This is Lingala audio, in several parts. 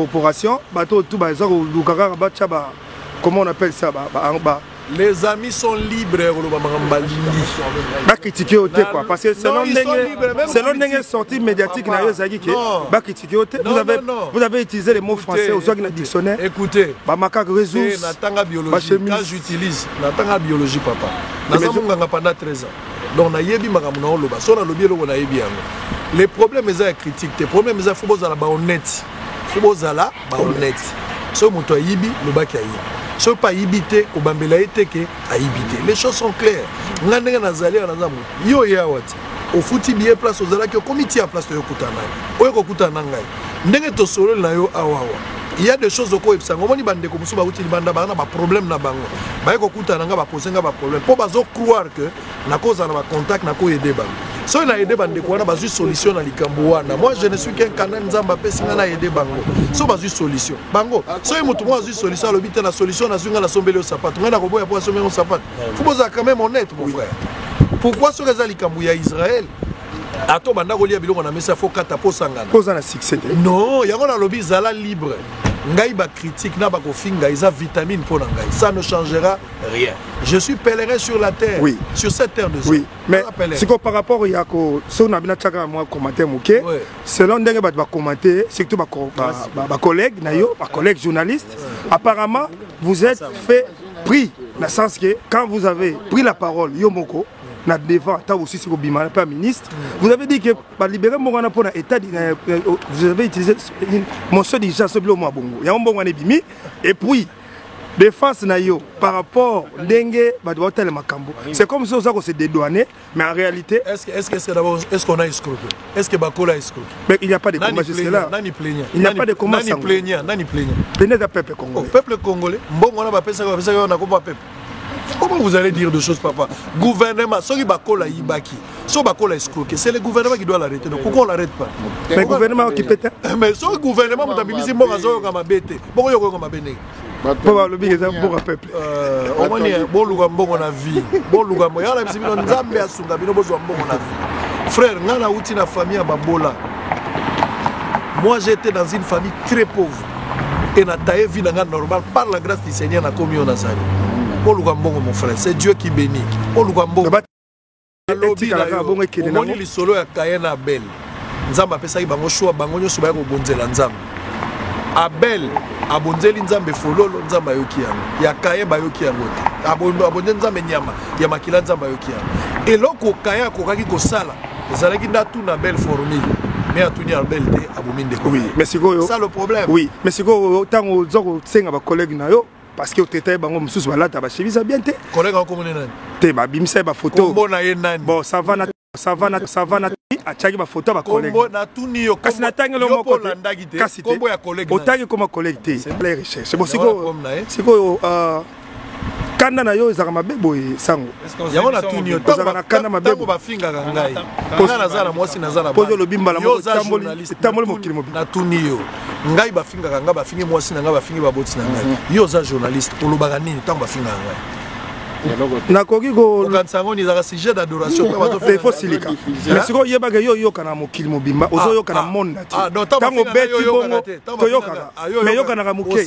corporation bateau tout bazar lukaka ba comment on appelle ça les amis sont libres ba critiquer au thé quoi parce que selon les sorties médiatiques na yozaki que ba critiquer au thé vous avez utilisé les mots français aux organes dictionnaire. Écoutez, ba makak ressources natanga biologie quand j'utilise natanga biologie papa nazamunganga pendant 13 ans donc na yebi makamuna loba so na lobi eloko na yebi yango les problèmes eza critique les problèmes eza faut bozala ba honnête so moto ayibi lobaki ayibi so pas yibité ko bambela eteke ayibité les choses sont claires ngandenge nazali na zamu yo ya wati au futi bien place ozala ki comité à place yo kutana oyo ko kutana ngai ndenge to solo na yo awawa il y a des choses ko ebsango moni bande ko musuba uti banda bana ba problème na bango ba ko kutana nga ba poser nga ba problème po bazo croire que na cause na ba contact na ko aider bango so na aider bande ko na bazu solution na likambo wana moi je ne suis qu'un canal nzamba pesinga na aider bango so bazu solution bango so e mutu mo bazu solution lobite na solution na zunga la sombele au sapato nga na ko boya po sombele au sapato faut boza quand même honnête mon frère pourquoi ce réza likambo ya Israël ato banda ko lia biloko na mesa faut kata po sangana poza na succès non yango na lobby zala libre ngai ba critique na ba ko finga isa vitamine pour ngai ça ne changera rien je suis pèlerin sur la terre oui. Sur cette terre de sang oui mais c'est quoi par rapport ya ko so na bina chaka moi commentaire moké selon ndenge ba commenter surtout ba collègue na yo ba collègue journaliste apparemment vous êtes fait pris dans le sens que quand vous avez pris la parole yo moko na devant ta aussi si bimana pas ministre vous avez dit que ba libérer mongana pour na état vous avez utilisé mon seul déjà ce blo mo bongo ya mbongo na bimi et puis défense na yo par rapport ndenge ba doit tellement makambo c'est comme si on se dédouaner mais en réalité est-ce d'abord est-ce qu'on a escroqué est-ce que Bakola a escroqué mais il n'y a pas de combat jusque là il n'y a pas de combat nani plaignant plaignant peuple congolais peuple congolais mbongo na ba pesa na ko peuple. Comment vous allez dire de choses, papa? Gouvernement, si Bakola Ibaki, si Bakola escroqué, c'est le gouvernement qui doit l'arrêter. Donc pourquoi on l'arrête pas? Mais le gouvernement qui pète. Mais si le gouvernement, vous avez mis Morazo comme un bête, pourquoi vous avez mis Papa, le big est un bon peuple. On est un bon lugambo on a vie. Bon lugambo. Il y a la musique dans Zambie à Sunga, bino bozo bon on a vie. Frère, ngana outi na famille à Babola. Moi j'étais dans une famille très pauvre et na taille vie normal par la grâce du Seigneur na commis on a ça. Mon frère, c'est Dieu qui bénit. Omoni lisolo ya Kayen Abel. Nzamba pesa bango choix bango nyoso ba ko bonzela nzamba. Abel abonzeli nzambe fololo nzamba yoki yango. Ya Kayen ba yoki yango te. Abonze nzambe nyama ya makila nzamba yoki yango. Et loko Kayen kokaki ko sala. Ezalaki ndatu na belle formule. Mais atuni Abel te abominde ko. Oui, mais c'est ça le problème. Oui, mais c'est quoi tant aux senga ba collègue na yo. Parce que au tété bango mususu balata ba chemise bien té collègue en commun nani té ba bimisa ba photo bon ça va a chaki ba photo ba collègue kombo na tuni yo kasi na tangelo moko kasi kombo ya collègue otangi comme collègue té les recherches bon siko kanda na yo ezaka mabebo sango yango na tuni yo tozaka kanda mabebo ba finga ngai kana nazala mwasi nazala pozo lobimba la moko tamboli mokili mobile na tuni yo ngai ba finga nga ba fingi mwasi na nga ba fingi ba boti na ngai yo za journaliste olobaka nini tango ba finga ngai nakoki ko kansango ni za sujet d'adoration kwa bato fe fosilika mais siko yebaka yo kana mokili mobimba ozo yo kana monde tango beti bongo to yo kana mais yo kana muke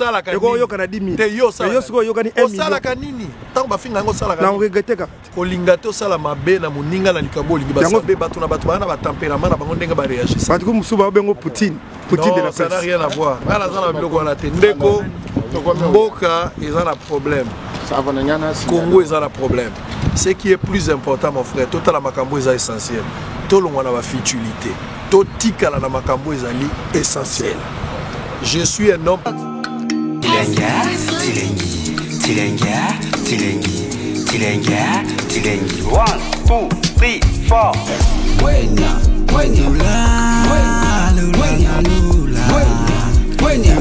yo kana 10 000 yo siko yo kana 1 million osala kanini tango ba finga ngo sala na regretter ka kolinga to sala mabe na moninga na likabo lingi ba sabe bato na bato bana ba tempérament na bango ndenga ba réagir bato ko musuba bengo Poutine de la ça n'a rien à voir ngala za na biloko na te ndeko mboka ezana problème Congo est un problème. Ce qui est plus important, mon frère, tout la makambo est essentiel. Tout le monde a la futilité. Tout tika la makambo est essentiel. Je suis un homme. Tilenga. 1, 2, 3, 4.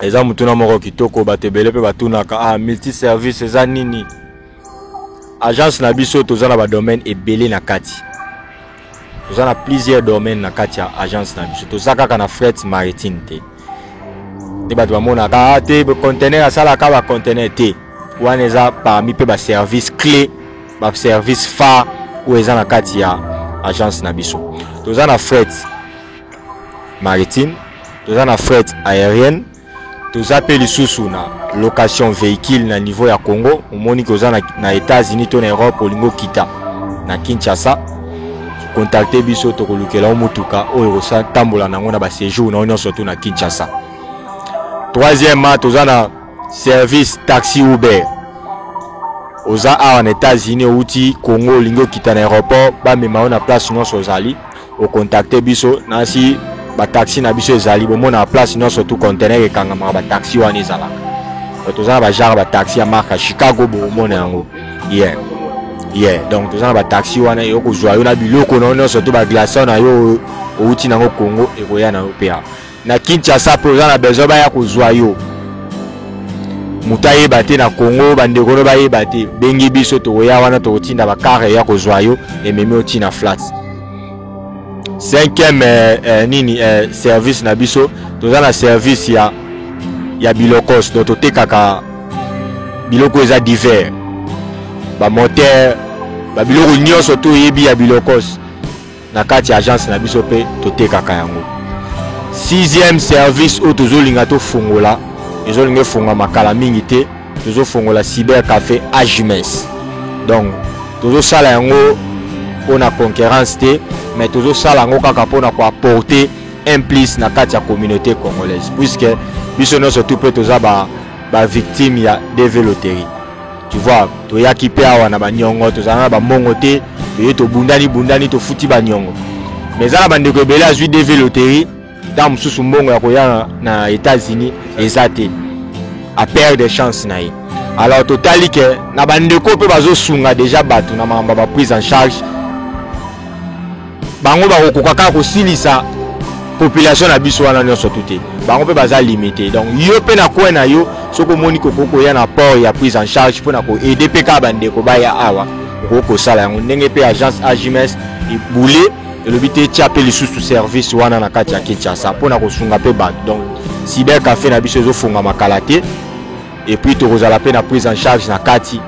eza mutuna moko kitoko batebele pe batunaka multiservice eza nini agence na biso toza na ba domaine ebele na kati toza na plusieurs domaines na kati ya agence na biso toza kaka na fret maritime te bato bamonaka te conteneur asalaka ba conteneur te wana eza parmi pe ba service clé ba service phare oyo eza na kati ya agence na biso toza na fret maritime toza na fret aérienne, toza pe lisusu na location véhicule na niveau ya Congo. Omoni koza na États-Unis to na Europe olingo kita na Kinshasa. Contacter biso to kolukela mutuka oyo kosa tambola nango na ba séjour na onyo surtout na Kinshasa. Troisièmement, toza na service taxi Uber. Oza a en États-Unis outi Congo lingo kita na aéroport ba mema na place nyonso ozali o contacter biso na si ba taxi na biso ezali bomo na place nyonso tout conteneur ekangama ba taxi wana ezala. Toza ba genre ba taxi ya marque Chicago bomo na yango. Donc toza ba taxi wana yo ko zwa yo na biloko na nyonso tout ba glaçon na yo outi nango Congo e koya na opéra. Na Kinshasa toza na besoin ba ya ko zwa yo. Mutaye bate na Congo bandeko no baye bate bengi biso to ya wana to tinda ba carré ya ko zwa yo et meme oti na flat. Cinquième service na biso toza na service ya bilokos to tekaka biloko eza divers ba moteur ba biloko nyonso to yebi ya bilokos na kati agence na biso pe to tekaka yango. Sixième service o tozolinga to fungola ezolinga funga makala mingi te tozo fungola cyber café Ajimes. Donc tozo sala yango pour la concurrence, mais toujours ça lango kaka pour apporter un plus na kati ya communauté congolaise, puisque biso no surtout peut toza ba victime ya DV loterie. Tu vois, to ya ki pe awa na ba nyongo toza na ba mongo te, to bundani to futi ba nyongo. Mais za ba ndeko bela azui DV loterie, ta mususu mbongo ya koya na États-Unis ezate a perdre des chances na ye. Alors totali que na ba ndeko pe bazo sunga déjà batu na mamba ba prise en charge. Bango ba kokoka ko silisa population na biso wana nyonso tuté. Bango pe baza limité. Donc yo pe na ko na yo soko moni kokoko ya na port ya prise en charge pour na ko aider pe ka bande ko ba ya awa. Ko sala yango ndenge pe agence Ajimes e boulé et le bité tia pe lisusu service wana na kati ya Kinshasa pour na ko sunga pe ba. Donc cyber café na biso zo funga makalate et puis to kozala pe na prise en charge na kati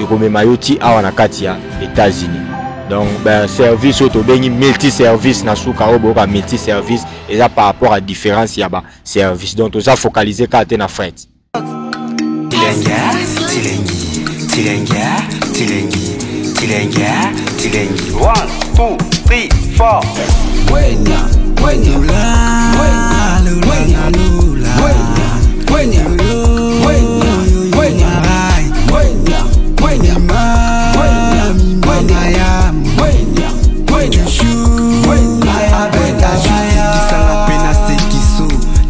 e ko mema yoti awa na kati ya États-Unis. Donc, service auto multi-service na souka oboka multi-service et ça par rapport à différence y a ba service. Donc, tout ça focalisé quand t'es na fret. Tilenga. 1, 2, 3, 4.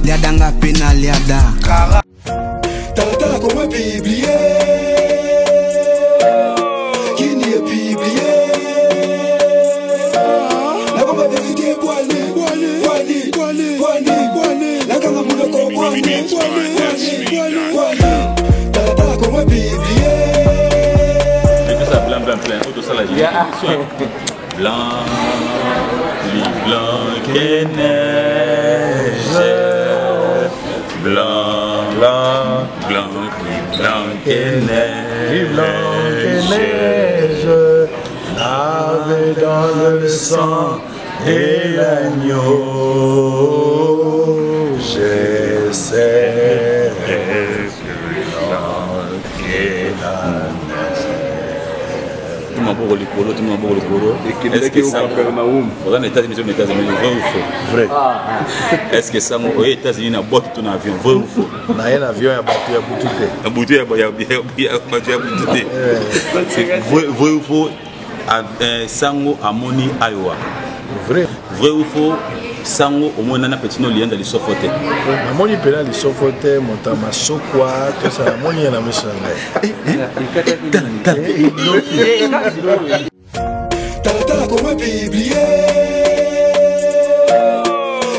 Liadanga pena liada Tata comme biblié Qui n'y est biblié La comme vérité Wali La comme mon corps Wali Tata comme biblié Et que ça blanc tout ça là blanc que neige blanc que neige lavé dans le sang et l'agneau j'essaie Est-ce que ça aux États-Unis vrai? Est-ce que ça aux États-Unis na botte ton avion vrai ou faux? Na un avion ya batu ya butute. Un bouteille ya butute. Vrai ou faux? Sango amoni Iowa. Vrai. Vrai ou faux? Sango au moins na petit no lienda li sofote. Na moni pena li sofote montama sokwa to ça na moni na mesanga. Tata comme biblié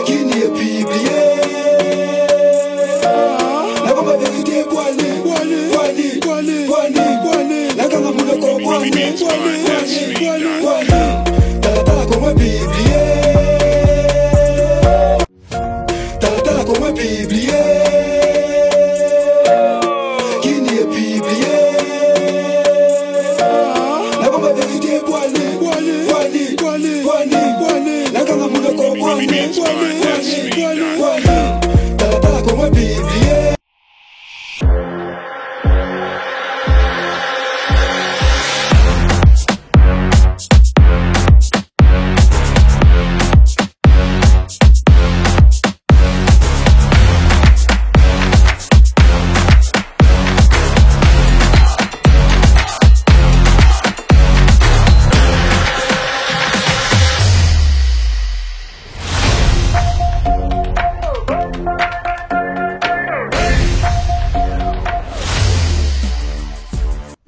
Qui n'y est biblié La comme vérité Wali La comme mon corps Wali Tata comme biblié Tata comme biblié Qui n'y est biblié La comme vérité Wali La comme mon corps Wali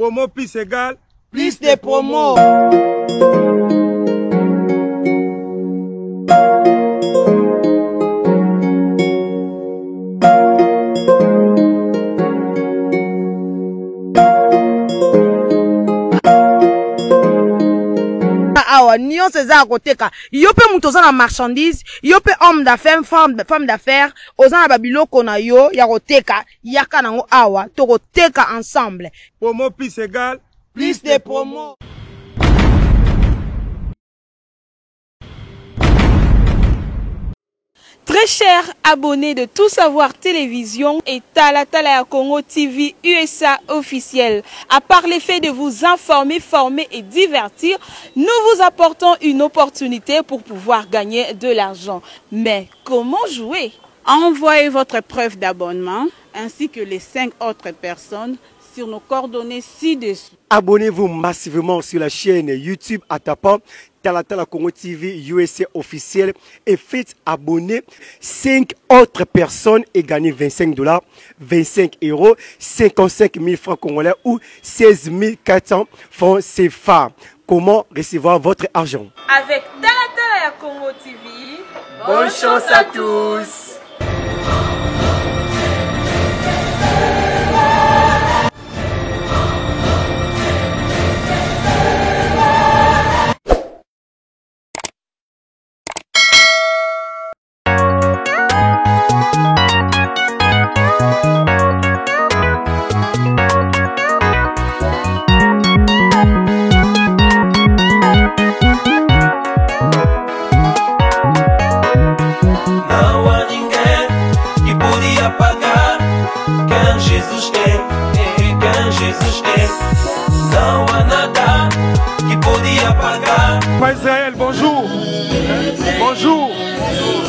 Promo plus égal plus de promos. Nyon César à côté ka yope mutoza na marchandise yope homme d'affaires femme d'affaires ozana babilo kona yo ya koteka yaka nango awa to koteka ensemble. Promo plus égal plus de promos. Très chers abonnés de Tout Savoir Télévision et Tala Congo TV USA officiel. À part l'effet de vous informer, former et divertir, nous vous apportons une opportunité pour pouvoir gagner de l'argent. Mais comment jouer? Envoyez votre preuve d'abonnement ainsi que les 5 autres personnes sur nos coordonnées ci-dessous. Abonnez-vous massivement sur la chaîne YouTube en tapant Tala Congo TV USA officiel et faites abonner 5 autres personnes et gagnez $25, 25 €, 55 000 francs congolais ou 16 400 francs CFA. Comment recevoir votre argent? Avec Tala Congo TV, bonne chance à tous. Israël, bonjour. Bonjour.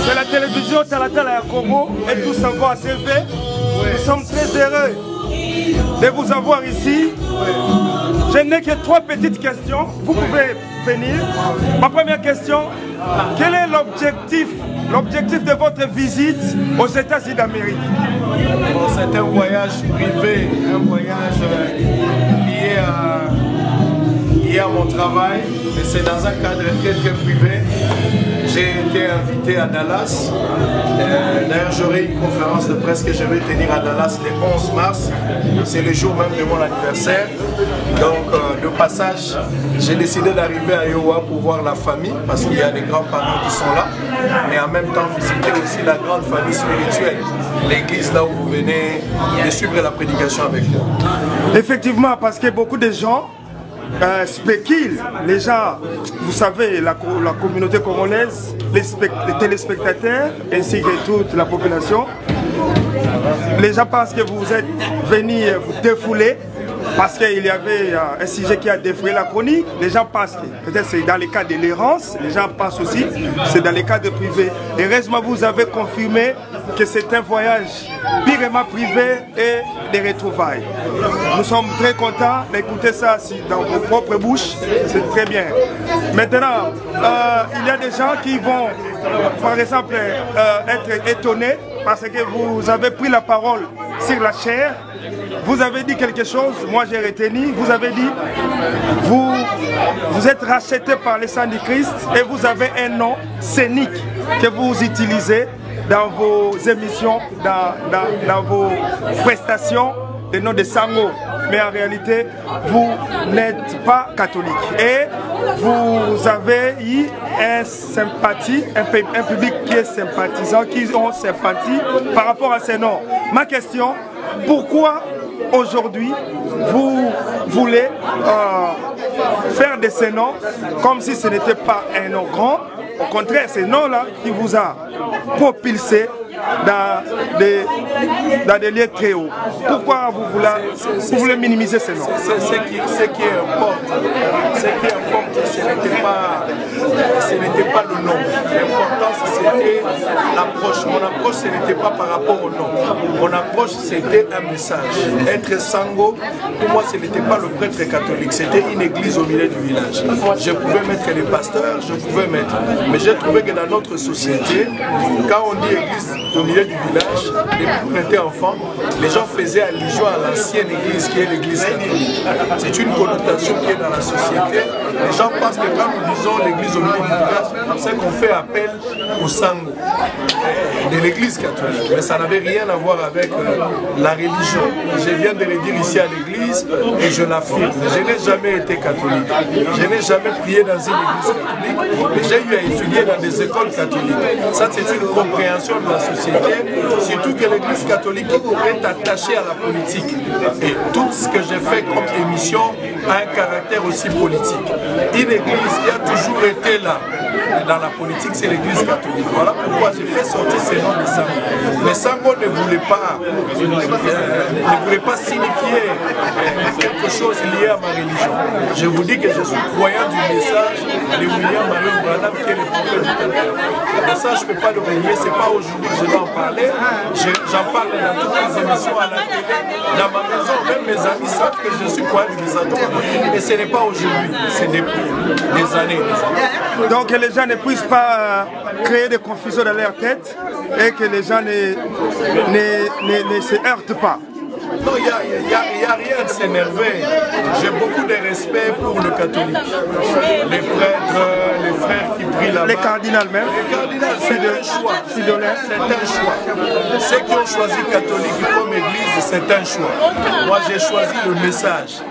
C'est la télévision Tala Congo et Tout Savoir TV. Nous sommes très heureux de vous avoir ici. Je n'ai que 3 petites questions. Vous pouvez venir. Ma première question, quel est l'objectif de votre visite aux États-Unis d'Amérique? Bon, c'est un voyage privé, un voyage lié à mon travail, et c'est dans un cadre très privé. J'ai été invité à Dallas. D'ailleurs, j'aurai une conférence de presse que je vais tenir à Dallas le 11 mars. C'est le jour même de mon anniversaire. Donc, de passage, j'ai décidé d'arriver à Iowa pour voir la famille, parce qu'il y a des grands-parents qui sont là, mais en même temps visiter aussi la grande famille spirituelle, l'église là où vous venez de suivre la prédication avec moi. Effectivement, parce que beaucoup de gens spéculent, les gens, vous savez, la communauté congolaise, les téléspectateurs ainsi que toute la population, les gens pensent que vous êtes venus vous défouler parce qu'il y avait un sujet qui a défrayé la chronique. Les gens pensent que peut-être c'est dans les cas de l'errance, les gens pensent aussi que c'est dans les cas de privé. Heureusement, vous avez confirmé que c'est un voyage purement privé et des retrouvailles. Nous sommes très contents d'écouter ça dans vos propres bouches, c'est très bien. Maintenant, il y a des gens qui vont, par exemple, être étonnés parce que vous avez pris la parole sur la chair. Vous avez dit quelque chose, moi j'ai retenu, vous avez dit, vous êtes racheté par le sang du Christ et vous avez un nom scénique que vous utilisez dans vos émissions, dans vos prestations, le nom de Sango. Mais en réalité, vous n'êtes pas catholique. Et vous avez eu un public qui est sympathisant, qui ont sympathie par rapport à ces noms. Ma question, pourquoi aujourd'hui vous voulez faire de ces noms comme si ce n'était pas un nom grand? Au contraire, c'est ce nom-là qui vous a propulsé dans des lieux très hauts. Pourquoi vous voulez minimiser ces noms? Ce qui importe, ce n'était pas ce n'était pas le nom. L'important, c'était l'approche. Mon approche, ce n'était pas par rapport au nom. Mon approche, c'était un message. Être sango, pour moi, ce n'était pas le prêtre catholique. C'était une église au milieu du village. Je pouvais mettre les pasteurs, je pouvais mettre. Mais j'ai trouvé que dans notre société, quand on dit église au milieu du village, depuis qu'on était enfant, les gens faisaient allusion à l'ancienne église qui est l'église catholique. C'est une connotation qui est dans la société. Les gens pensent que quand nous disons l'église au milieu du village, c'est qu'on fait appel au sango de l'église catholique. Mais ça n'avait rien à voir avec la religion. Je viens de le dire ici à l'église et je l'affirme. Je n'ai jamais été catholique. Je n'ai jamais prié dans une église catholique, mais j'ai eu à étudier dans des écoles catholiques. Ça, c'est une compréhension de la société, surtout que l'église catholique est attachée à la politique. Et tout ce que j'ai fait comme émission a un caractère aussi politique. Une église qui a toujours été là dans la politique, c'est l'église catholique. Voilà pourquoi j'ai fait sortir ces noms de Sango. Mais Sango ne voulait pas signifier quelque chose lié à ma religion. Je vous dis que je suis croyant du message de William Marion Branham qui est le prophète du Ténèbre. Mais ça, je ne peux pas le renier, ce n'est pas aujourd'hui que je vais en parler. J'en parle dans toutes les émissions à la télé, dans ma maison. Même mes amis savent que je suis croyant du message. Et ce n'est pas aujourd'hui, c'est depuis des années. Donc les gens ne puissent pas créer des confusions dans leur tête et que les gens ne se heurtent pas. Non, il n'y a rien de s'énerver. J'ai beaucoup de respect pour le catholique. Les prêtres, les frères qui prient là-bas. Les cardinaux même. Les cardinaux, c'est un choix. C'est un choix. Ceux qui ont choisi catholique comme église, c'est un choix. Moi, j'ai choisi le message.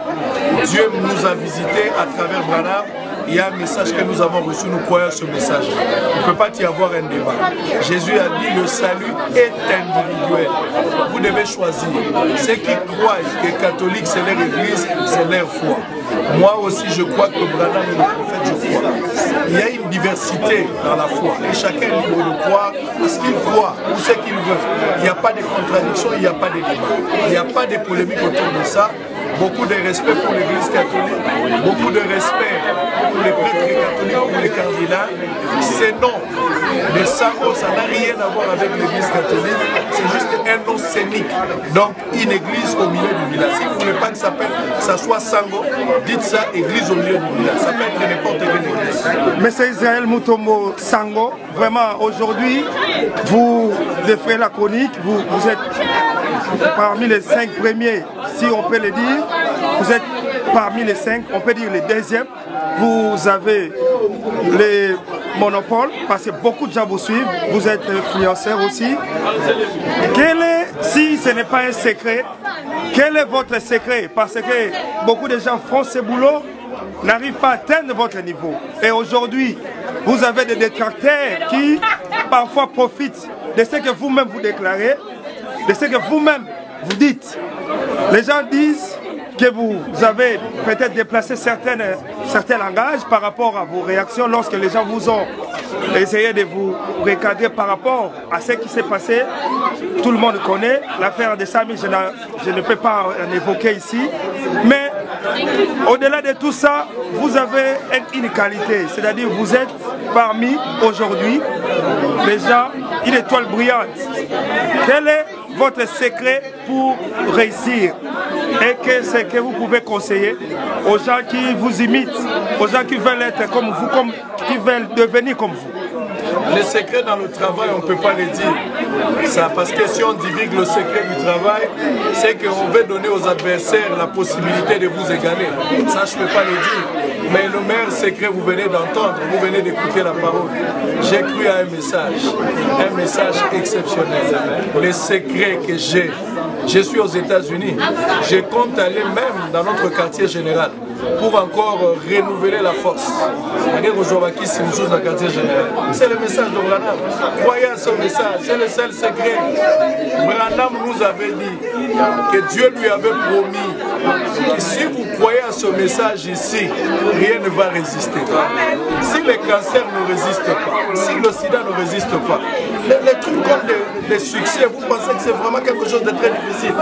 Dieu nous a visités à travers Branham. Il y a un message que nous avons reçu, nous croyons ce message. Il ne peut pas y avoir un débat. Jésus a dit le salut est individuel. Vous devez choisir. Ceux qui croient que catholique c'est leur église, c'est leur foi. Moi aussi je crois que Branham est le prophète, je crois. Il y a une diversité dans la foi et chacun est libre de croire ce qu'il croit ou ce qu'il veut. Il n'y a pas de contradiction, il n'y a pas de débat. Il n'y a pas de polémique autour de ça. Beaucoup de respect pour l'église catholique, beaucoup de respect pour les prêtres catholiques, pour les cardinaux. Ces noms de Sango, ça n'a rien à voir avec l'église catholique, c'est juste un nom scénique. Donc une église au milieu du village. Si vous ne voulez pas que ça soit Sango, dites ça église au milieu du village. Ça peut être n'importe quelle église. Monsieur Israël Mutombo Sango, vraiment aujourd'hui, vous défrayez la chronique, vous êtes parmi les 5 premiers, si on peut le dire. Vous êtes parmi les 5, on peut dire les deuxièmes. Vous avez les monopoles parce que beaucoup de gens vous suivent. Vous êtes influenceur aussi. Si ce n'est pas un secret, quel est votre secret? Parce que beaucoup de gens font ce boulot, n'arrivent pas à atteindre votre niveau. Et aujourd'hui, vous avez des détracteurs qui parfois profitent de ce que vous-même vous déclarez, de ce que vous-même vous dites. Les gens disent que vous avez peut-être déplacé certains langages par rapport à vos réactions lorsque les gens vous ont essayé de vous recadrer par rapport à ce qui s'est passé. Tout le monde connaît l'affaire de Samy, je ne peux pas en évoquer ici. Mais au-delà de tout ça, vous avez une qualité, c'est-à-dire vous êtes parmi aujourd'hui les gens, une étoile brillante. Quel est votre secret pour réussir et qu'est-ce que vous pouvez conseiller aux gens qui vous imitent, aux gens qui veulent être comme vous, qui veulent devenir comme vous? Les secrets dans le travail, on ne peut pas les dire. Ça, parce que si on divulgue le secret du travail, c'est qu'on veut donner aux adversaires la possibilité de vous égaler. Ça, je ne peux pas le dire. Mais le meilleur secret, vous venez d'entendre, vous venez d'écouter la parole. J'ai cru à un message exceptionnel. Les secrets que j'ai, je suis aux États-Unis. Je compte aller même dans notre quartier général pour encore renouveler la force. C'est le message de Branham. Croyez à ce message, c'est le seul secret. Branham nous avait dit que Dieu lui avait promis que si vous croyez à ce message ici, rien ne va résister. Si les cancers ne résistent pas, si le sida ne résiste pas, les trucs comme des succès, vous pensez que c'est vraiment quelque chose de très difficile.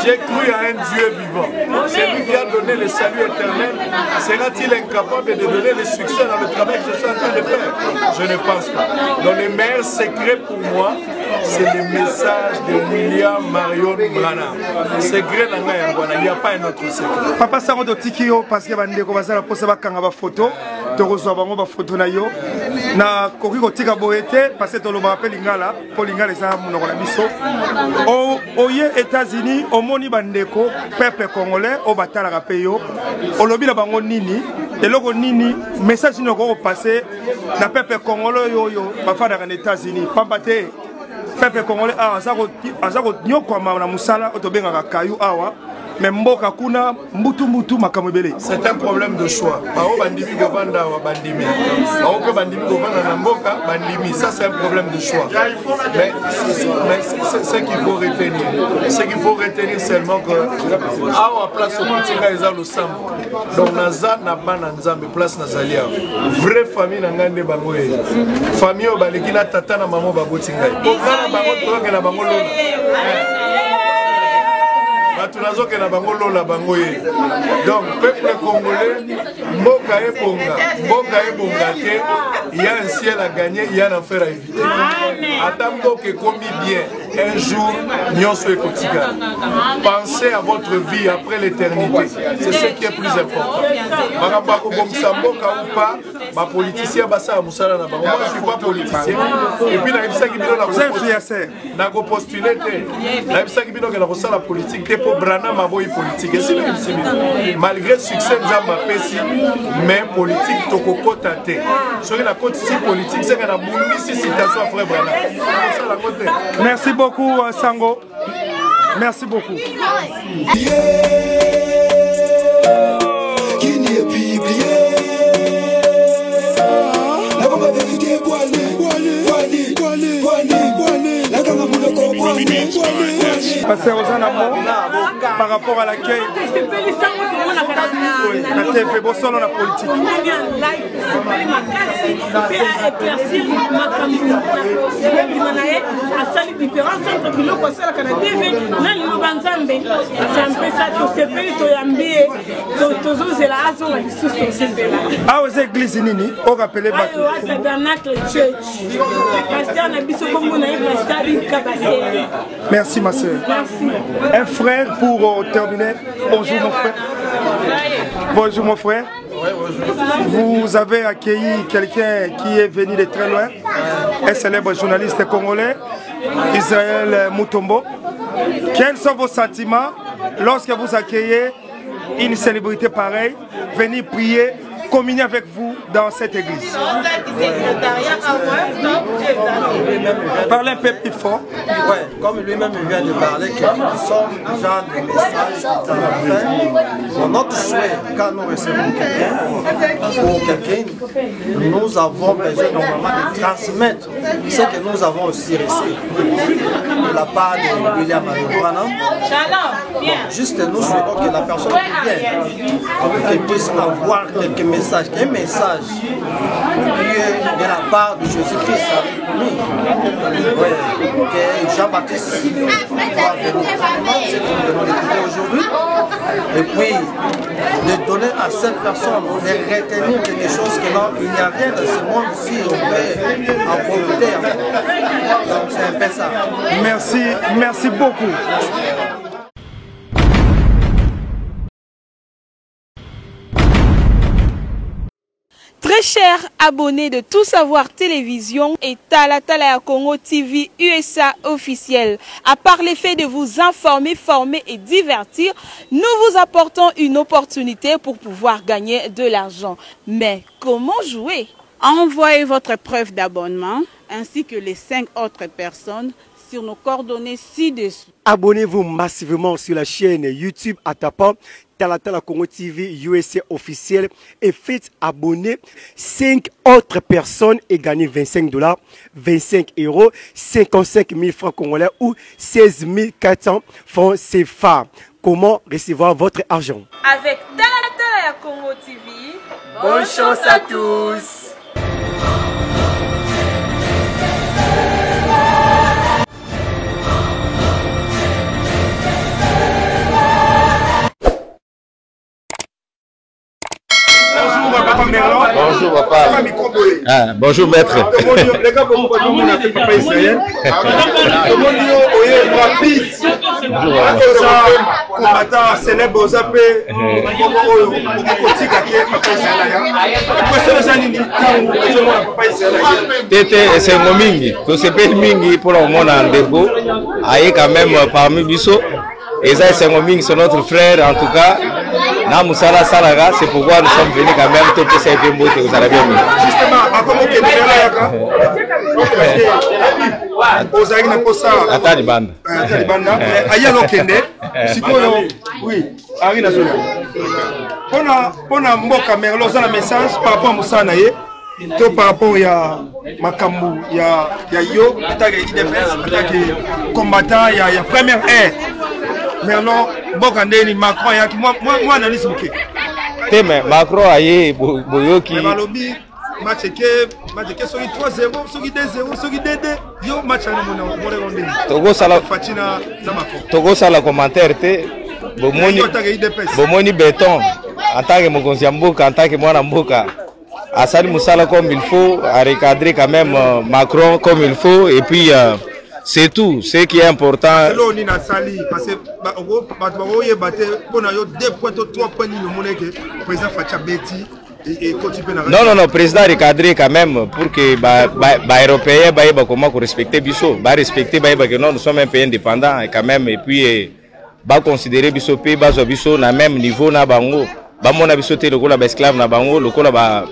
J'ai cru à un Dieu vivant. C'est lui qui a donné le salut éternel l'éternel sera-t-il incapable de donner le succès dans le travail que je suis en train de faire? Je ne pense pas. Donc le meilleur secret pour moi, c'est le message de William Marion Branham. Secret il n'y a pas un autre secret. Papa Sango de Tikio, parce que bandeko basala posa bakanga ba photo, to reçoit bango ba photo na yo. Na koki ko tika boete parce que to lo rappelle lingala, po lingala ça monoko na biso. Oye États-Unis, omoni bandeko peuple congolais o batala ka peyo. Olobi na bango nini? Eloko nini message no ko passer na peuple congolais yo bafana na États-Unis. Pambate peuple congolais azako nyoko na musala otobenga kayu awa. Mais mboka kuna mbutu makamebele. C'est un problème de choix. Bao bandimi govanda wa bandimi. Bao que bandimi govanda na mboka bandimi. Ça c'est un problème de choix. Mais c'est ce qu'il faut retenir. Ce qu'il faut retenir seulement que awa place au Mutinga eza lo sambo. Donc naza na bana nzambe place nazalia. Vraie famille na ngande bango ye. Famille o baleki na tata na maman babotinga. Okana bango toke na bango lona. Donc, peuple congolais, Mboka et Bonga, il y a un ciel à gagner, il y a un enfer à éviter. Attendons que commis bien, un jour, nous sommes quotidiens. Pensez à votre vie après l'éternité. C'est ce qui est plus important. Ma politicien, moi je ne suis pas politicien. Et puis, vous êtes influenceur. Je postulé. La politique. Brana maboyi politique et malgré le succès nzamba pesi mais politique tokoko tate sur la côte politique c'est qu'on a boumi si citation frère Brana. Merci beaucoup Sango, merci beaucoup. Pasteur Ozanamo, par rapport à l'accueil, la TV, bon, la politique. Ah, aux églises, Nini, on rappelle merci ma soeur. Merci. Un frère pour terminer. Bonjour mon frère. Bonjour mon frère. Vous avez accueilli quelqu'un qui est venu de très loin, un célèbre journaliste congolais, Israël Mutombo. Quels sont vos sentiments lorsque vous accueillez une célébrité pareille, venir prier, communier avec vous dans cette église? Parlez un peu plus fort. Ouais, comme lui-même vient de parler, que nous sommes déjà des messages. Notre souhait, quand nous recevons quelqu'un, nous avons besoin normalement de transmettre ce que nous avons aussi reçu de la part de William Marion. Juste nous souhaitons que la personne qui vient puisse avoir quelques messages, un message qui est de la part de Jésus-Christ avec nous. Que Jean-Baptiste va venir, c'est ce que nous venons d'écouter aujourd'hui. Et puis, de donner à cette personne, de retenir quelque chose que non, il n'y a rien dans ce monde si on peut en profiter. Donc c'est un peu ça. Merci, merci beaucoup. Très chers abonnés de Tout Savoir Télévision et Tala Congo TV USA officiel, à part l'effet de vous informer, former et divertir, nous vous apportons une opportunité pour pouvoir gagner de l'argent. Mais comment jouer? Envoyez votre preuve d'abonnement ainsi que les 5 autres personnes sur nos coordonnées ci-dessous. Abonnez-vous massivement sur la chaîne YouTube en tapant Tala Congo TV USA officiel et faites abonner 5 autres personnes et gagnez 25 $, 25 €, 55 000 francs congolais ou 16 400 francs CFA. Comment recevoir votre argent? Avec Tala Congo TV, bonne chance à tous! Ah, bonjour maître. Les gars, pourquoi on a fait papa israélien? Comment dire, rapide. Combattant célèbre aux AP. Tete c'est mingi. To sepel mingi pour le monde en dégo. Aïe quand même parmi Bisso. Et ça c'est mingi, c'est notre frère en tout cas. Na Moussala Salaga, c'est pourquoi nous sommes venus quand même tout ça bien beau que vous avez bien mis. Justement, à comment que vous avez une posa. Atali banda. Atali banda. Aya lokende. Sikoyo. Oui. Ari national. Pona mboka merlo za la message par rapport à Moussa Naye. Tout par rapport à Makambu, il y a yo, attaque IDPS, attaque combattant, il y a première ère. Merlon, Bokandeni, Macron, moi analyse ok. Mais Macron aye boyoki. Malobi, match que soki 3-0, soki 2-0, soki 2-2, yo match na mon Togo sala Fatina na Macron. Togo sala commentaire te. Bomoni béton en tant que mokonzi ya mboka, en tant que mwana mboka. Asali Moussala comme il faut, à recadrer quand même Macron comme il faut, et puis c'est tout, ce qui est important. Parce que non, président recadré quand même pour que les Européens comment respecter Bisso, respecter que non, nous sommes un pays indépendant et quand même, et puis considérer Bisso pays, Bisso na même niveau na bango, mona Bisso te lokola ba esclave na bango, lokola ba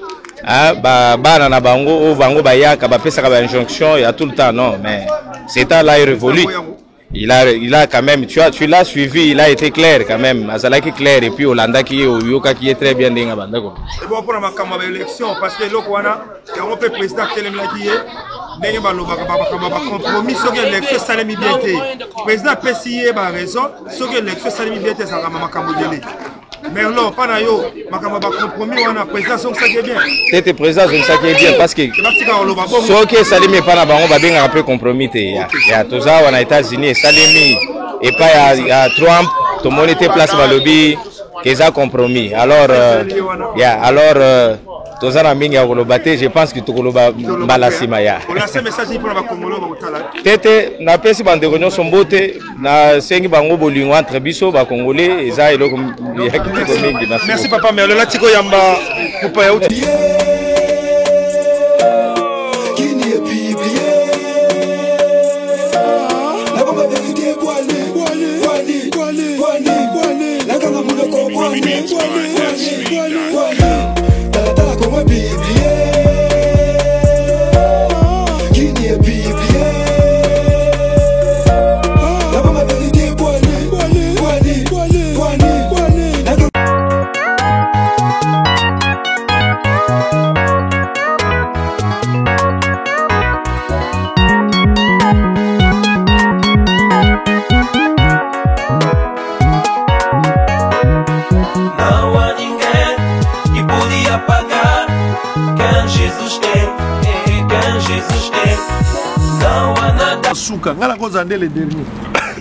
bana na bango o bango ba yaka ba pesa ka ba injonction il y a tout le temps non mais c'est temps là il révolu. Il a quand même tu l'as suivi, il a été clair quand même, Azalaki clair et puis Hollanda qui est très bien dinga bandako. Et bon pour ma campagne élection parce que lokwana il y a un peu président Kelemla qui est ndenge ba compromis sur l'élection salami bien té. Président PCA ba raison sur l'élection salami bien té ça va makambo délé. Mais non, pas nayo, makamba ba compromis wana président son ça qui est bien. Tete président son ça qui est bien parce que ce qui salimi pas na bango ba benga un peu compromis té ya toza wana États-Unis salimi et pas il y a Trump tout le monde était place balobi qu'ils a compromis. Alors toza na mingi ya kolobate, je pense que tokoloba balasima ya. On a ce message pour ba Congolais ba kotala. Tete na pesi bandeko nyonso mbote na sengi bango bolingo entre biso ba Congolais eza eloko ya kitoko mingi. Merci papa Merlo la tiko yamba kupa ya uti. Souka, ngala koza ndele dernier.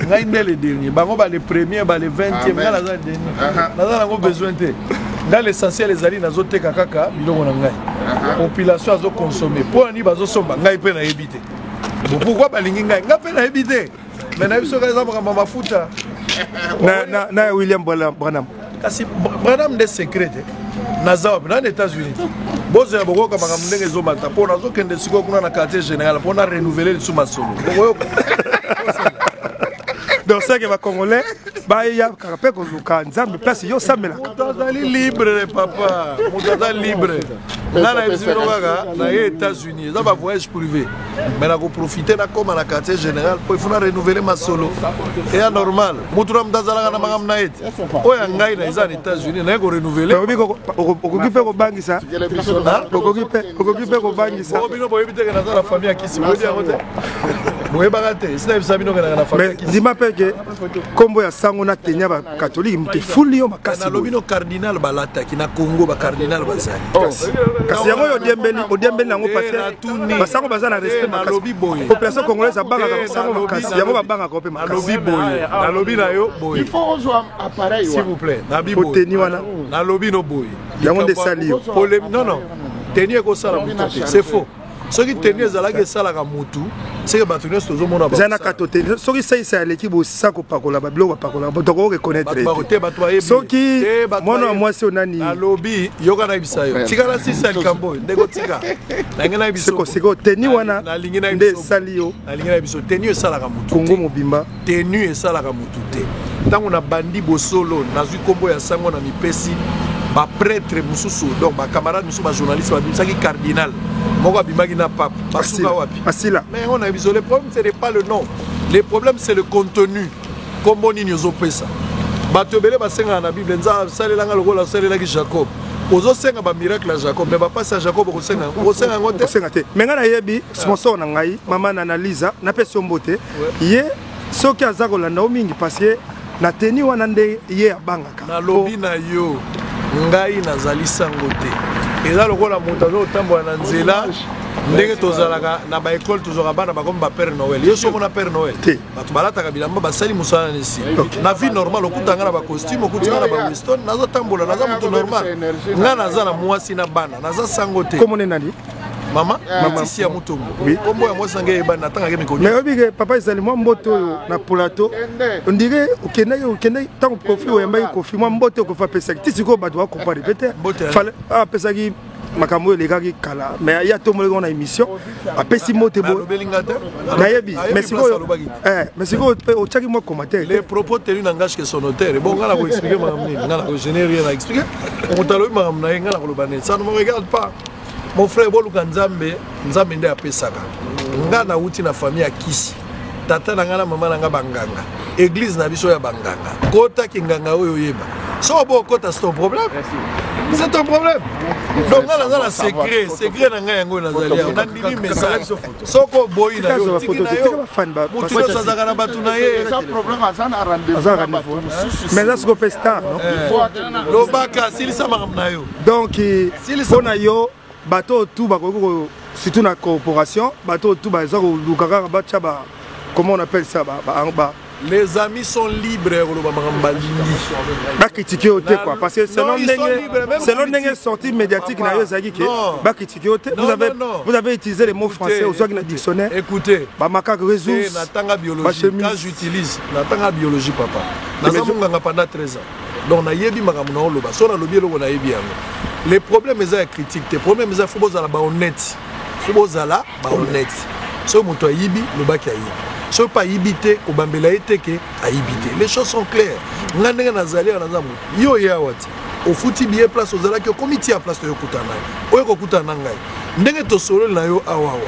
Ngai ndele dernier. Bango ba les premiers, ba les 20e, ngala za dernier. Naza nango besoin te. Dans l'essentiel les ali nazo teka kaka biloko na ngai. Population azo consommer. Pour ani bazo somba ngai pe na ebité. Pourquoi ba lingi ngai? Ngai pe na ebité. Mais na biso kaza ba mafuta. Na William Branham. Kasi Branham des secrets. Naza dans les États-Unis. Bozo boko kama ndenge zomata po nazo kende siko kuna na quartier général pour na renouveler le sous-masolo. Donc ça que va Congolais ba ya kapé ko luka nzambe place yo samela. Mutazali libre papa, mutazali libre. Là na bizino kaka na États-Unis, ça va voyage privé. Mais na ko profiter na comme na quartier général pour il faut na renouveler ma solo. Et à normal, mutura mutazala na mangam na eti. Oya ngai na za États-Unis na ko renouveler. Okokipe ko bangisa. Okokipe ko bangisa. Obino boyebi te na la famille akisi. Boyebi akote. Boyeba kate, sina bisabino na la famille akisi. Ndima peke kombo ya sango na Kenya ba catholique mte fuli yo makasi. Na lobino cardinal balata ki na Congo ba cardinal bazali. Kasi yango yo Dembélé nango passer. Basango bazana respect na lobi boye. Population congolaise abanga ka sango makasi. Yango babanga ko pe makasi. Na lobi boye. Na lobi na yo boye. Il faut ozo appareil. S'il vous plaît. Na bi boye. Oteni wana. Na lobi no boye. Yango de sali. Non. tenir ko sala mutu c'est faux ce qui tenir ezalaki esalaka mutu c'est que bato nyonso tozomona zana katote soki saisa l'équipe osako pakola babilo pakola toko reconnaître soki mwana mwasi onani alobi yoka na bisa yo tikala sisa likambo ndeko tika nange na biso seko teni wana nde sali yo nalingi na biso teni esalaka mutu kongo mobimba teni esalaka mutu te ntango na bandi bosolo nazwi kombo ya sango na mipesi ba prêtre mususu donc ba camarade mususu ba journaliste ba bisaki cardinal moko abimaki na pape basuka wapi asila mais on a vu le problème ce n'est pas le nom le problème c'est le contenu kombo nini ozopesa bato ebele basenga na bible nza salelanga lokola salelaki Jacob ozosenga ba miracle ya Jacob mais ba passe à Jacob okosenga ngote osenga te mais ngana yebi sponsor na ngai mama na analyse na pesi mbote ye soki aza kolanda o mingi parce que na teni wana nde ye abangaka na lobi na yo ngai nazali sango te eza lokola moto azotambola na nzela ndenge tozalaka na baekole tozwaka bana bakomi ba père noël ye soko na père noël bato balataka bilamba basali mosala nesi na vie normale okutanga na bacostume okutanga na baweston nazotambola naza moto normal nga naza na mwasi na bana naza sango te komone nani mama matisi ya mutungu kombo ya mwasi nange yebani natangaki mikoni mais obike papa ezali mwa mbote oyo na plateau ondire okendaki ntango kofi oyambaki kofi mwa mbote okofi apesaki ti sikoyo bato bakomprendre pete apesaki makambo oyo elekaki kala mais ya tomoleki na émission apesi mbote nayebi mais sikoyo otiaki mwa commentaire les propos tenus n'engagent que son auteur bon nga na koexplike makambo nini nga na je n'ai rien à expliquer moto alobi makambo na ye nga na koloba nini ça ne me regarde pas. Mon frère boluka nzambe nde apesaka nga na uti na famille ya kisi tata na nga na mama na nga banganga église na biso ya banganga kota kinganga oyo yeba so bo kota c'est ton problème c'est ton problème donc nga na la secret na nga yango nazali na ndimi message soko boyi na yo tiki na yo mutu no sazaka na batu na ye mais là c'est ko star non lobaka silisa makambo na yo donc pona yo bateau tout bakoko surtout na coopération bateau tout baza ko lukaka bacha ba comment on appelle ça ba les amis sont libres lo ba ba critiquer au quoi parce que selon ndenge sortie médiatique na yo zaki ke ba critiquer au vous avez utilisé les mots français au soit dans dictionnaire écoutez ba makaka ressources na tanga biologie quand j'utilise na tanga biologie papa na zamunganga pendant 13 ans donc na yebi makambo na oloba so na lobi eloko na yebi yango les problèmes eza critique les problèmes eza faut bozala ba honnête faut bozala ba honnête so moto ayibi lobaki ayibi so pas yibité ko bambela eteke ayibité les choses sont claires ngandenge nazali na zamu yo ya wati au futi bien place ozala ki comité à place yo kutana oyo ko kutana ngai ndenge to solo na yo awawa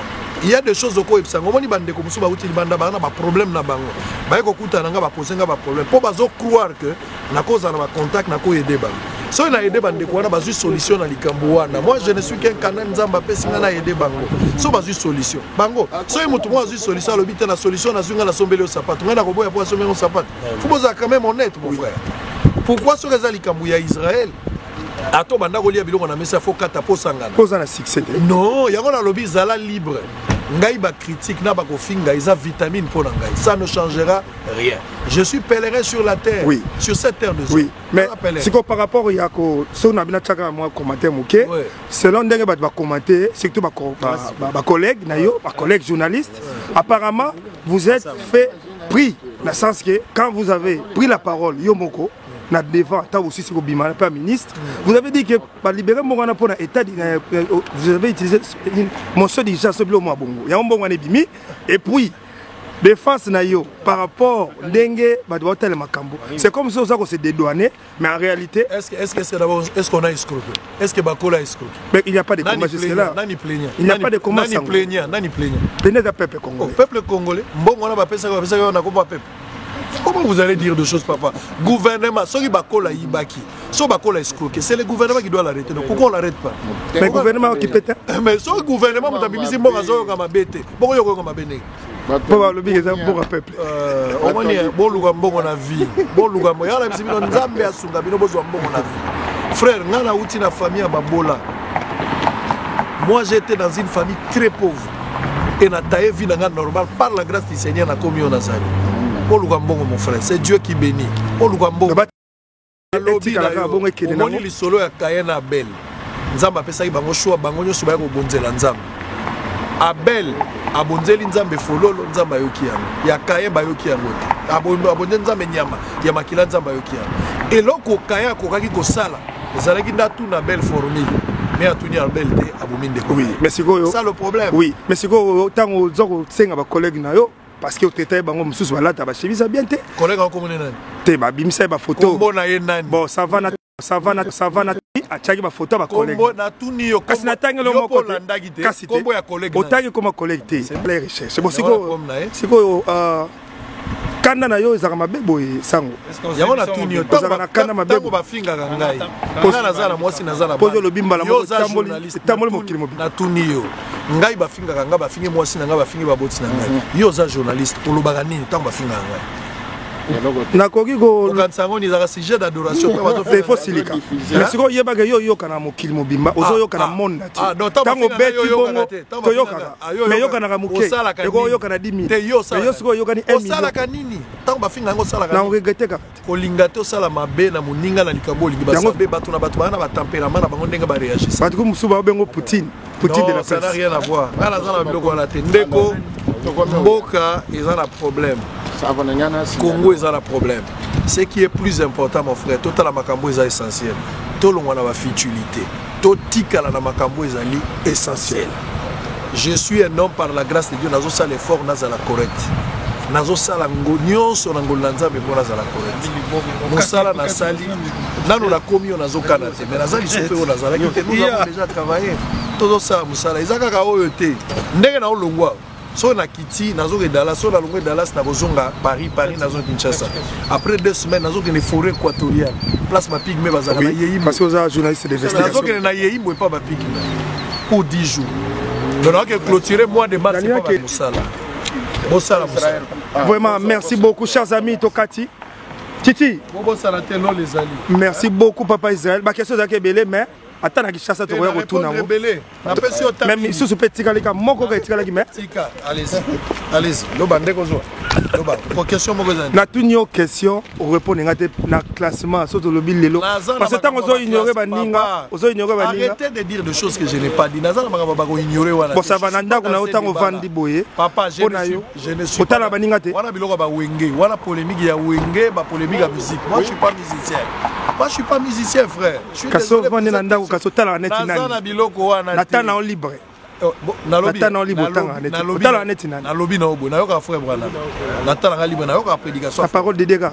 il y a des choses ko epsango moni bande ko musuba uti banda bana ba problème na bango ba ko kutana nga ba poser nga ba problème po bazo croire que na cause na ba contact na ko aider bango so na aider bande ko na bazu solution na likambo wana moi je ne suis qu'un canal nzamba pe singa na aider bango so bazu solution bango so mutu mo azu solution lo bita na solution na zunga na sombele au sapato nga na ko boya po sombele au sapato faut boza quand même honnête mon frère pourquoi so reza likambo ya Israël ato banda ko lia biloko na mesa faut kata po sangana poza na succès non yango na lobi zala libre ngai ba critique na ba ko finga isa vitamine pour ngai ça ne changera rien je suis pèlerin sur la terre oui. sur cette terre de oui mais c'est quoi par rapport ya ko so na bina chaka moi commentaire moké selon ndenge ba commenter surtout ba collègues na yo ba collègues journalistes apparemment vous êtes fait pris dans le sens que quand vous avez pris la parole yo moko na devant tant aussi c'est Bimana pas ministre vous avez dit que par libérer Mongana pour l'état vous avez utilisé mon seul déjà ce bloc moi bongo il y a un bon bimi et puis défense na yo par rapport dengue ba doit tel makambo c'est comme ça qu'on se dédouaner mais en réalité est-ce qu'on a escroqué est-ce que Bakola a escroqué mais il n'y a pas de combat jusque là il n'y a pas de combat nani plaignant peut-être peuple congolais peuple congolais mbongo na ba pesa na komba peuple. Comment vous allez dire de choses, papa? Gouvernement, ceux qui bakola ibaki, ceux qui bakola escroquer, c'est le gouvernement qui doit l'arrêter. Donc pourquoi on l'arrête pas? Mais le gouvernement qui peut être. Mais ce gouvernement, vous avez mis bon raison comme bête. Bon yo comme béné. Bon le big bon peuple. Au moins bon luga bon na vie. Bon luga mo yala bisi bino nzambe asunga bino bozwa bon na vie. Frère, ngana uti na famille babola. Moi j'étais dans une famille très pauvre et na taille vie normal par la grâce du Seigneur na commis on a zali. Mon frère, c'est Dieu qui bénit. nzambe apesaki bango choix bango nyonso baya kobonzela nzambe. Abel abonzeli nzambe fololo nzambe ayoki yango. Ya Kaye bayoki yango te. Abonde nzambe nyama ya makila nzambe ayoki yango. Eloko Kaye akokaki kosala ezalaki ndatu na belle formule. Mais atuni Abel te abominde ko. Oui, mais c'est ça le problème. Oui, mais c'est quoi tant aux senga ba collègue na yo parce que au tété bango mususu balata ba chemise bien te. Collègue en commune nani? Te ba bimisa ba photo. Kombo na ye nani? Bon, ça va na achaki ba photo ba collègue. Kombo na tuni yo. Kasi na tangelo moko landagi te. Kasi kombo ya collègue. Otaki comme collègue te. C'est les recherches. C'est bon c'est quoi kanda na yo ezaka mabebo sango. Yango na tuni yo. Ezaka kanda mabebo ba finga ngai. Poza na zala mwasi na zala. Pozo lo bimba la mo tamboli mokili mo. Na tuni yo. Ngai ba finga nga ba fingi mwasi na nga ba fingi ba boti na ngai. Yo za journaliste olobaka nini tango ba finga ngai. Nakoki ko kansango ni zaka sujet d'adoration pa bazo faire fosilika. Mais siko yebaka yo kana mokili mobimba ozo yo kana monde ti. Tango beti bongo to yo kana. Mais yo kana muke. Eko yo kana 10 000. Mais yo siko yo kana 1 million. Osala kanini? Tango ba finga ngo sala kanini. Na regretter ka. Kolinga to sala mabe na muninga na likambo lingi ba sabe batu na batu bana ba tempérament na bango ndenga ba réagir. Parce que musuba bengo Poutine de la presse. Ça n'a rien à voir. Ala zana biloko na te. Ndeko mboka ezana problème. Congo est un problème. Ce qui est plus important, mon frère, tout la makambo est essentiel. Tout le monde a futilité. Tout tika la makambo est essentiel. Je suis un homme par la grâce de Dieu. Nazo sala l'effort, nazo la correct. Nazo sala ngonyo so nangolanza be bona sala correct. Mosala na sali. Nano la komi nazo kanate. Mais nazo lisopé o nazo la qui nous avons déjà travaillé. Tout ça mosala. Izaka ka oyote. Ndenge na olongwa. So na kiti nazo ke Dallas so na longue Dallas na bozonga Paris nazo Kinshasa après 2 semaines nazo ke ne forêt équatoriale place ma pigme bazaka na yeyi parce que aux journalistes d'investigation nazo ke na yeyi mo pas ba pigme pour 10 jours donc que clôturer mois de mars pas musala bosala vraiment merci beaucoup chers amis Tokati Titi bosala telo les alliés merci beaucoup papa Israël ba question zake belé mais attends na Kinshasa to ya kotuna ngo même sous petit kalika moko ka tikalaki mais allez lo bande ko zo lo ba pour question moko za na tunyo question o répondre ngate na classement soto lobi lelo parce que tango zo ignorer baninga ozo ignorer baninga arrêtez de dire des choses que je n'ai pas dit nazala makaba ba ko ignorer wana bon ça va nanda kuna otango vandi boye papa je ne suis pas otala baninga te wana biloko ba wenge wana polémique ya wenge ba polémique à musique moi je suis pas musicien je suis pas musicien frère je suis désolé kasotala neti nani na biloko wana natana on libre natana on libre tanga neti otala neti nani na lobi na obo na yoka frère bwana natala nga libre na yoka prédication la parole de dégâts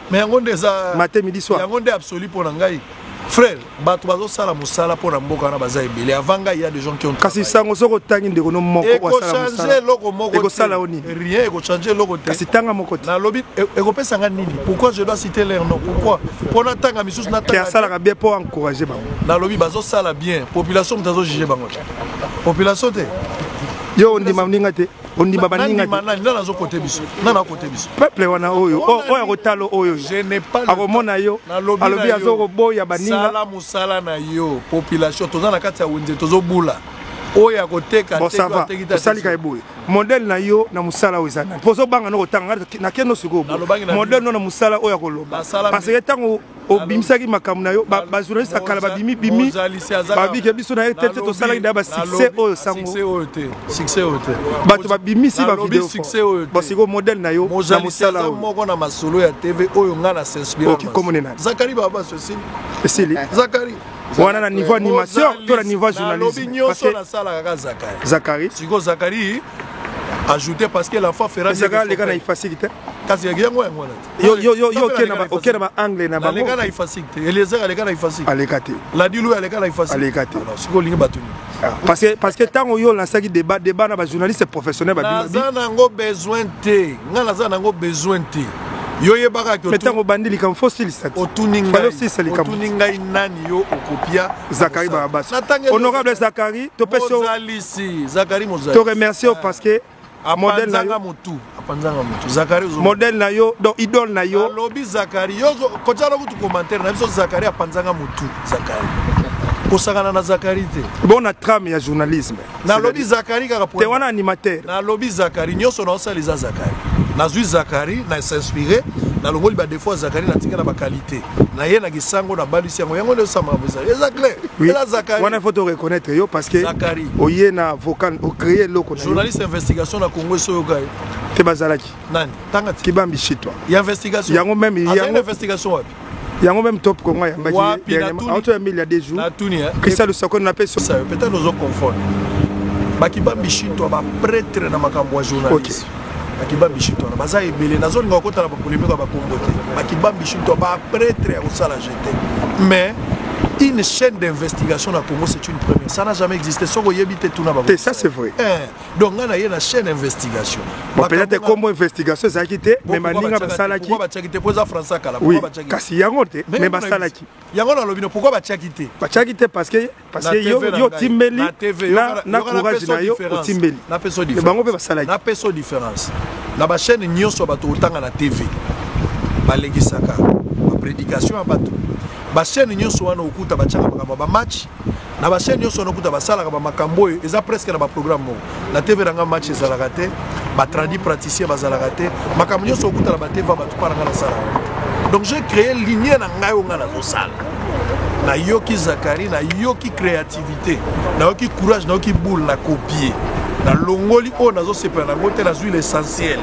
mais yango ndeza matin midi soir yango nde absolu pour ngai frère bato bazo sala musala pour na mboka na baza ebele avant il y a des gens qui ont kasi sango soko tangi ndeko no moko wa sala changer loko moko eko sala oni rien eko changer loko te kasi tanga moko na lobi eko pesa nga nini pourquoi je dois citer leur nom pourquoi pour na tanga misusu na tanga sala ka bien pour encourager bango na lobi bazo sala bien population mtazo juger bango population te yo ndima mninga te ondima baninga te nana nazo côté biso nana côté biso peuple wana oyo oyo kotalo oyo je n'ai pas akomona yo alobi azo koboya baninga sala musala na yo population toza na kati ya wenze tozo bula oyo akoteka te ko salika eboye modèle na yo na musala ozana poso banga no kotanga na keno siko modèle no na musala oyo akoloba parce que tango obimisaki makambo na yo ba journaliste akala babimi bimi babike biso na tete to salaki da ba succès oyo sango succès oyo te bato babimisi ba vidéo succès oyo te parce que modèle na yo na musala oyo moko na masolo ya TV oyo nga na s'inspire Zakari baba ceci esili Zakari wana na niveau animation to na niveau journalisme parce que Zakari siko Zakari ajouté parce que l'enfant fera des choses. Les gars na facilité. Kasi ya yango yango yo okena ba anglais na ba. Les gars na facilité. Eliezer les gars na facilité. Alekate. La dilu les gars na facilité. Alekate. Alors siko lingi batuni. Parce que tant yo lansaki débat na ba journaliste professionnel ba bima. Na nango besoin te. Ngana za nango besoin te. Yo yebaka ke metango bandili kam fossile sat otuninga nani yo okopia Zakari Barabas honorable Zakari to peso Zakari Mozali to remercier parce que modèle na yo apanzanga mutu Zakari modèle na yo donc idole na yo lobby Zakari yo kotala kutu commentaire na biso Zakari apanzanga mutu Zakari kosakana na Zakari te bon na trame ya journalisme na lobby Zakari kaka te wana animateur na lobby Zakari nyoso na osaliza Zakari nazwi Zakari na s'inspirer na longoli ba des fois Zakari na tika na ba qualité na ye na gisango na balisi yango yango ne sama beza eza clair ela Zakari on a faut te reconnaître yo parce que Zakari oye na vocal o créer loko na journaliste investigation na Congo so yoga te bazalaki nani tanga kibambi chitwa ya investigation yango même yango investigation wapi yango même top Congo ya mbaki entre 1000 il y a des jours na tuni Christian le soko na peso ça peut-être nous confondre bakibambi chitwa ba prêtre na makambo ya journaliste bakibambi chitwa baza ebele nazolinga kokota na bapolémique ba Congo te bakibambi chitwa ba prêtre ya kosala jeter mais une chaîne d'investigation à Congo, c'est une première. Ça n'a jamais existé. Ça, c'est vrai. Donc, on a une chaîne d'investigation. Peut-être comme investigation, ça a quitté, mais Maninga Basalaki. Pourquoi tu as pour France à la Oui, kasi yangote, mais Basalaki. Yangote, pourquoi tu as quitté? Tu as quitté parce que yo timbeli, na courage na yo timbeli. Na peso différence. La chaîne nyo so bato otanga na TV. Balengisaka. Prédication à bateau. Ba chaîne nyonso wana okuta bachaka makambo ba match na ba chaîne nyonso okuta basala ka ba makambo eza presque na ba programme mo na TV ranga match ezala raté ba tradi praticien bazala raté makambo nyonso okuta na ba TV ba tout paranga na sala. Donc j'ai créé lignée na ngai nga na zo sala na yoki Zakari na yoki créativité na yoki courage na yoki boule na copier na longoli o nazo sepa na ngote na zui l'essentiel.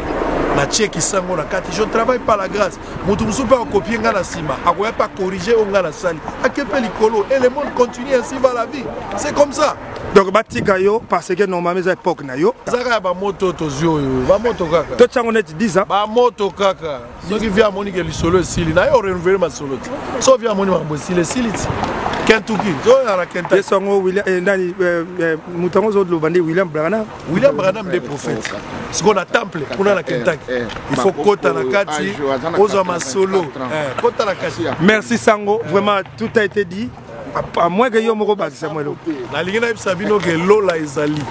Je travaille par la grâce. Je ne peux pas copier la sima. Je ne peux pas corriger la salle. Et le monde continue ainsi va la vie. C'est comme ça. Donc, Batikayo, parce que normalement, c'est l'époque. Zara ba moto tozio ba moto kaka. Toi tu en 10 ans. Ba moto kaka. So qui vient monique le solo sili na yo renouveler ma solo. So vient monique ma sili sili. Kentucky. So na Kentucky. Songo William ndani mutango zo lo bandi William Branham. William Branham des prophètes. Ce qu'on a temple pour la Kentucky. Il faut kota na kati ozo ma solo. Kota na kati. Merci Sango, vraiment tout a été dit. À moins que yo moko bakisa mwelo. Na lingina ibsabino ke lola ezali.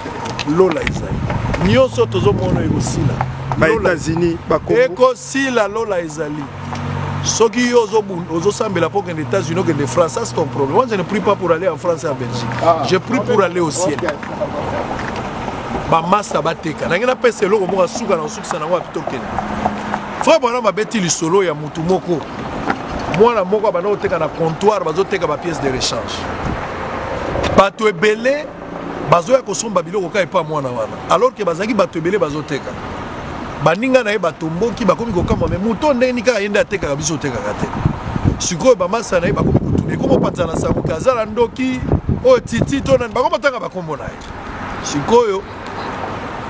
Lola ezali. Nyonso tozo mono ekosila. Ba États-Unis, ba Congo. Ekosila lola ezali. Soki yo ozo sambela pour que les États-Unis que les France, ça c'est ton problème. Moi je ne prie pas pour aller en France et en Belgique. Je prie pour aller au ciel. Ba massa bateka. Na ngina pese loko mo suka na suka na wa pitokeni. Frère bwana mabeti li solo ya mutu moko. Moi, je suis dans le comptoir, je suis dans pièce de rechange. Bato ebele, bazo ya kosomba biloko ka epa mwana wana. Alors que bazaki bato ebele bazoteka. Baninga na ye bato mboki bakomi kokamba me muto ndeni ka yenda ateka biso teka kate. Sikoyo ba masa na ye bakomi kutune komo patana sango kazala ndoki o titi to na bakoma tanga bakombo na ye. Sikoyo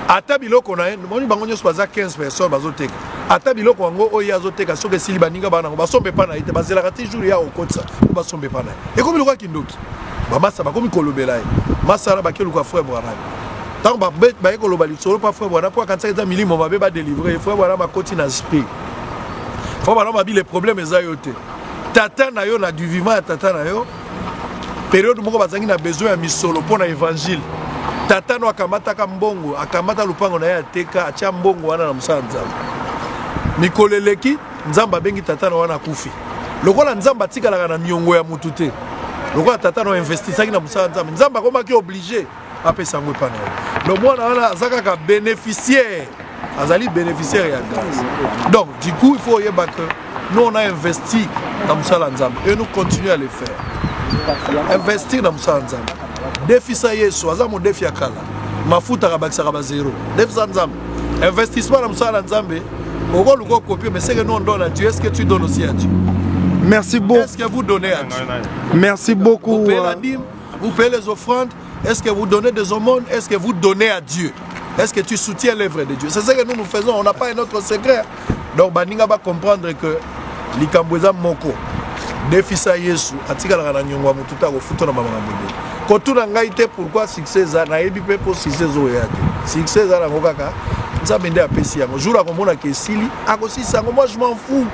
ata biloko na ye, moni bango nyoso baza 15 personnes bazoteka. Ata biloko wango oyo azoteka soki sili baninga bana basombe pa na ite bazela ti jour ya okotsa basombe pa na e komi lokwa kindoki ba masa bakomi kolobela ye masa na bakelu kwa frère bwana tant ba bet ba ekoloba lisolo pa frère bwana po kanisa eza milimo mabe ba délivrer frère bwana makoti na spi frère bwana mabi les problèmes eza yo te tata na yo na du vivant ya tata na yo période moko bazangi na besoin ya misolo po na évangile tata no akamata ka mbongo akamata lupango na ye ateka acha mbongo wana na musala nzambe mikoleleki nzamba bengi tata na wana kufi lokola nzamba tikalaka na miongo ya mutu te lokola tata na investisaki na musala nzambe nzamba komaki obligé apesa ngwe pana yo le mwana wana azaka bénéficiaire azali bénéficiaire ya grâce donc du coup il faut yeba que nous on a investi na musala nzambe et nous continuons à le faire investir na musala nzambe défi sa yesu aza mo défi ya kala mafuta kabakisaka ba zéro défi sa nzambe investissement na musala nzambe. Mais c'est que nous on donne à Dieu. Est-ce que tu donnes aussi à Dieu? Merci beaucoup. Est-ce que vous donnez à Dieu? Merci beaucoup. Vous payez la dîme, vous payez les offrandes. Est-ce que vous donnez des aumônes? Est-ce que vous donnez à Dieu? Est-ce que tu soutiens l'œuvre de Dieu? C'est ce que nous faisons. On n'a pas un autre secret. Donc, Baninga va comprendre que l'Ikambouza Moko, Defisa Yesu, Atika la Nyongwa Mututa, au Futo na Mamamabebe. Quand tout n'a été pourquoi succès à Naïbi pour succès au Yate. Succès à la Mokaka. Nzambe a pesi yango jour akomona ke sili akosi sango moi je m'en fous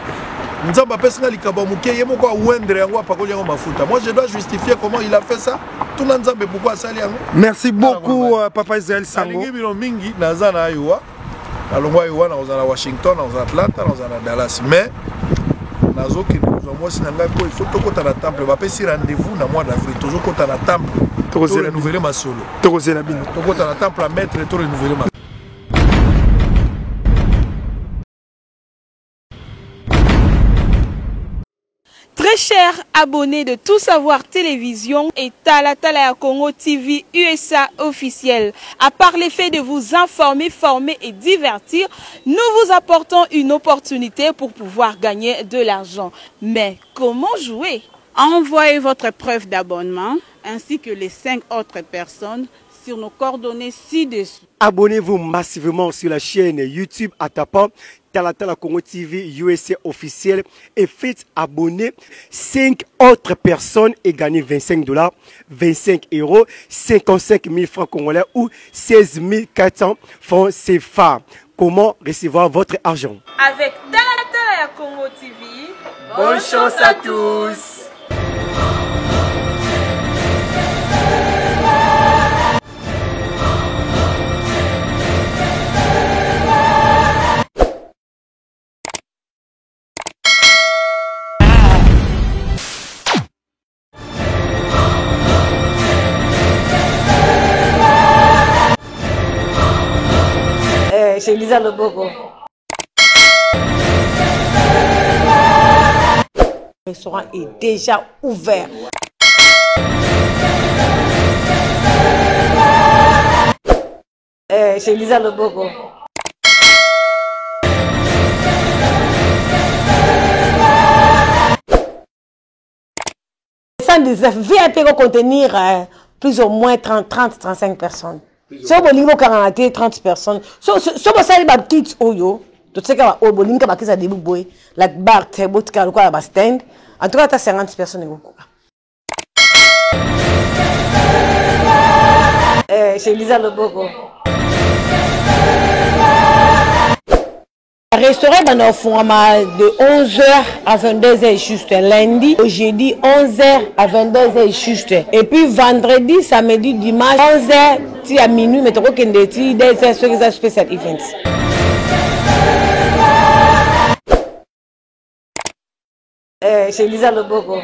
nzamba pesi na likaba muke yemo kwa wendre yango apakoli yango mafuta moi je dois justifier comment il a fait ça tout na nzambe pourquoi sali yango. Merci beaucoup papa Israël Sango lingi bino mingi naza na Iowa alongwa Iowa na ozana Washington na ozana Atlanta na ozana Dallas mais nazoki nous moi sinanga ko il faut tokota na temple ba pesi rendez-vous na mois d'avril tozokota na temple to renouveler ma solo tokozela bino tokota na temple à mettre to renouveler ma Très chers abonnés de Tout Savoir Télévision et Talatala Congo TV USA officiel, à part l'effet de vous informer, former et divertir, nous vous apportons une opportunité pour pouvoir gagner de l'argent. Mais comment jouer? Envoyez votre preuve d'abonnement ainsi que les 5 autres personnes sur nos coordonnées ci-dessous. Abonnez-vous massivement sur la chaîne YouTube en tapant Talatala Congo TV USA officiel et faites abonner 5 autres personnes et gagnez 25 $, 25 €, 55 000 francs congolais ou 16 400 francs CFA. Comment recevoir votre argent? Avec Talatala Congo TV, bonne chance à tous! Chez Lisa Loboko. Le restaurant est déjà ouvert. Chez Lisa Loboko. VIP va contenir plus ou moins 30-35 personnes. Si vous avez 30 personnes, si vous avez des kits, vous avez des bouboués, la barre, la stand, en tout cas, tu as 50 personnes. Chez Lisa Loboko. Le restaurant est au format de 11h à 22h juste lundi, au jeudi 11h à 22h juste. Et puis vendredi, samedi, dimanche 11h à minuit, mais tu vois qu'il y a des special events. Chez Lisa Loboko.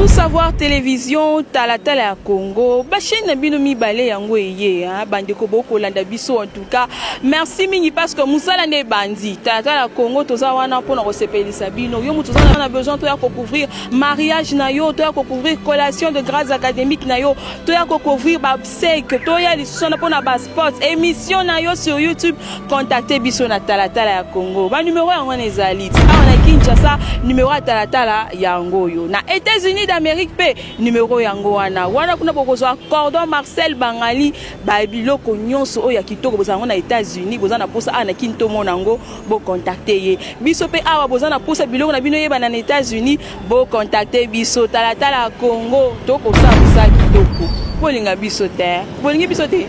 Savoir Télévision, Talatala Congo, chaîne Binomi Balé Yango Eye, Bandeko Boko Landa Biso en tout cas. Merci Mini parce que Moussala ne bandi. Talatala Congo, Tozawana pour nous recevoir Sabino. Yo Moussala a besoin de couvrir mariage nayo, de couvrir collation de grâce académique nayo, de couvrir babsek, toya les sons pour na sport, émission nayo sur YouTube. Contactez Biso na Talatala Congo. Ba numéro en ezali. On a Kinshasa, numéro Talatala Yango yo. Na États-Unis d'Amérique P numéro yango wana kuna bokozwa cordon Marcel Bangali ba biloko nyonso oya kitoko bozango na États-Unis bozana posa ana kinto monango bo contacter ye biso pe awa bozana posa biloko na bino yeba na États-Unis bo contacter biso Talatala Congo toko sa kitoko bolinga biso te bolingi biso te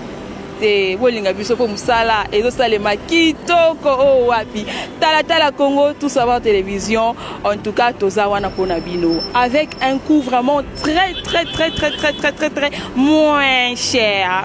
bolinga biso po musala ezo salema kitoko o wapi Talatala Congo Tout Savoir Télévision en tout cas tozawana pona bino avec un coût vraiment très moins cher.